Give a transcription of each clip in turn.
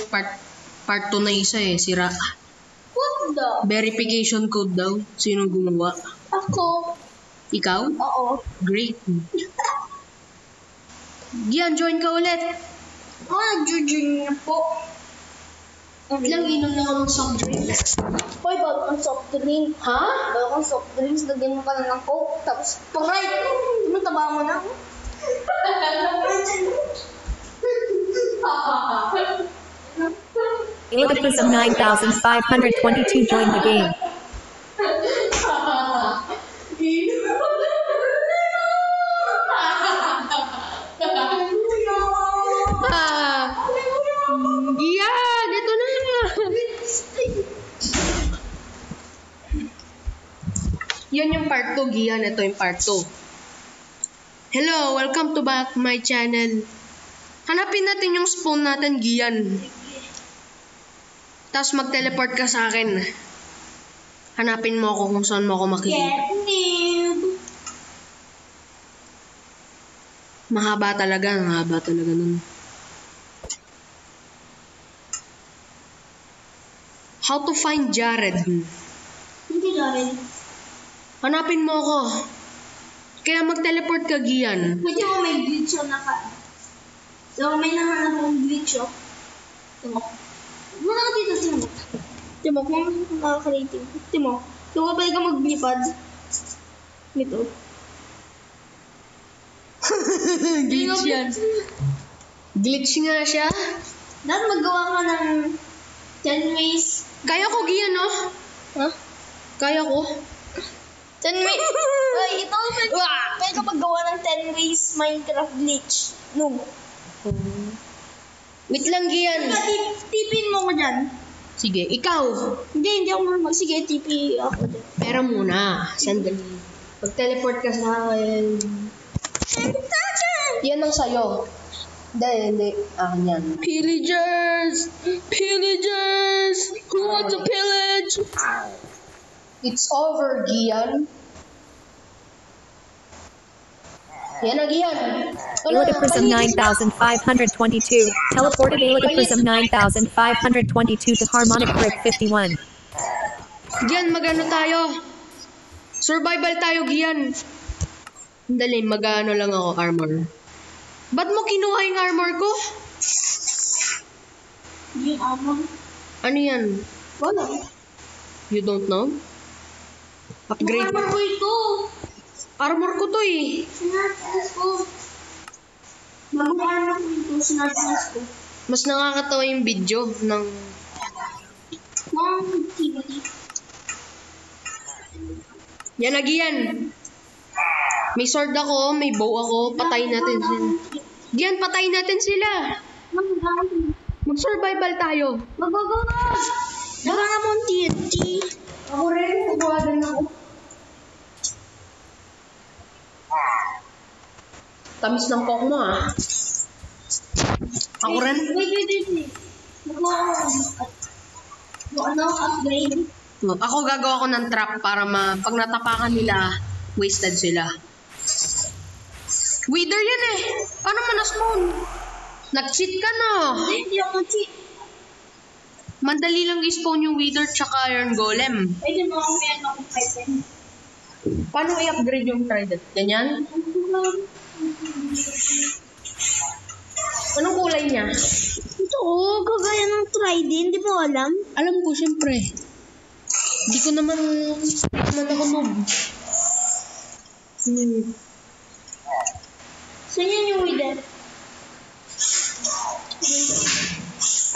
part 2 na isa eh, sira. What the? Verification code daw. Sino gumawa? Ako. Ikaw? Oo. Great. Gian, join ka ulit. Nag-join na po. Lang inom na ako ng soft drinks. Hoy, bago kang soft drink. Ha? Bago kang soft drinks, lagyan mo ka lang ng coke. Tapos, pangay! Taba mo na. Elliptism 9522 joined the game. Gian, ito na. Yan yung part 2, Gian. Ito yung part 2. Hello, welcome to back my channel. Hanapin natin yung spawn natin, Gian. Tapos mag-teleport ka sa akin. Hanapin mo ako kung saan mo ako makikita. Mahaba talaga nun. How to find Jared? Hindi Jared. Hanapin mo ako. Kaya mag-teleport ka, Gian. Pwede mo may glitch o naka... So, may nahanap akong glitch o. Timo. Muna ka dito, Timo. Timo, kung nakaka-rating. Timo, kung kapag ka maglipad. Ito. Glitch yan. Glitch nga siya. Dahil magawa ka ng 10 ways. Kaya ko, Gian, no? Ha? Kaya ko. 10 ways. Ay, ito. Pwede ka maggawa ng 10 ways Minecraft glitch. No. Wait lang, Gian. Tipin mo ko dyan. Sige, ikaw. Hindi ako marunong. Sige, tipi ako dyan. Pero muna, sandali. Mag-teleport ka sa akin. Yan ang sayo. Hindi. Akin yan. Pillagers! Pillagers! Who wants to pillage? It's over, Gian. Yan na, Gian. Elliptism 9522 teleported Elliptism 9522 to Harmonic Brick 51. Gian, magano tayo? Survival tayo, Gian. Dali, magano lang ako, armor. Ba't mo kinuha yung armor ko? Yung amon. Ano yan? Wala. You don't know? Upgrade. Yung armor ko ito. Armor ko to eh. Sinartas ko. Bagong armor ko ito. Sinartas ko. Mas nakakatawa yung video ng... Timothy. Yan na, Gian. May sword ako, may bow ako. Patayin natin sila. Gian, patayin natin sila. Mag-survival tayo. Magagawa! Daka na mo ang TNT. Ako rin, kukuha din ako. Tamis ng coke mo ah. Ako rin. Wait. Ano, upgrade? Ako gagawa ko ng trap para pag natapakan nila, wasted sila. Wither yan eh. Paano mo na-spawn? Nag-cheat ka no? Hindi ako cheat. Mandali lang i-spawn yung Wither tsaka Iron Golem. Pwede mo ako meron akong item. Paano i-upgrade yung Trident? Ganyan? Anong kulay niya? Ito kagaya ng trident. Hindi mo alam? Alam ko, syempre. Hindi ko naman ako noob. Saan yan yung wither?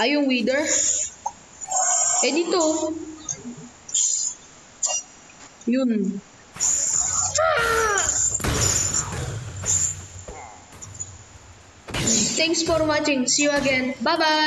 Ay, yung Wither? Eh, dito. Yun. Thanks for watching. See you again. Bye-bye!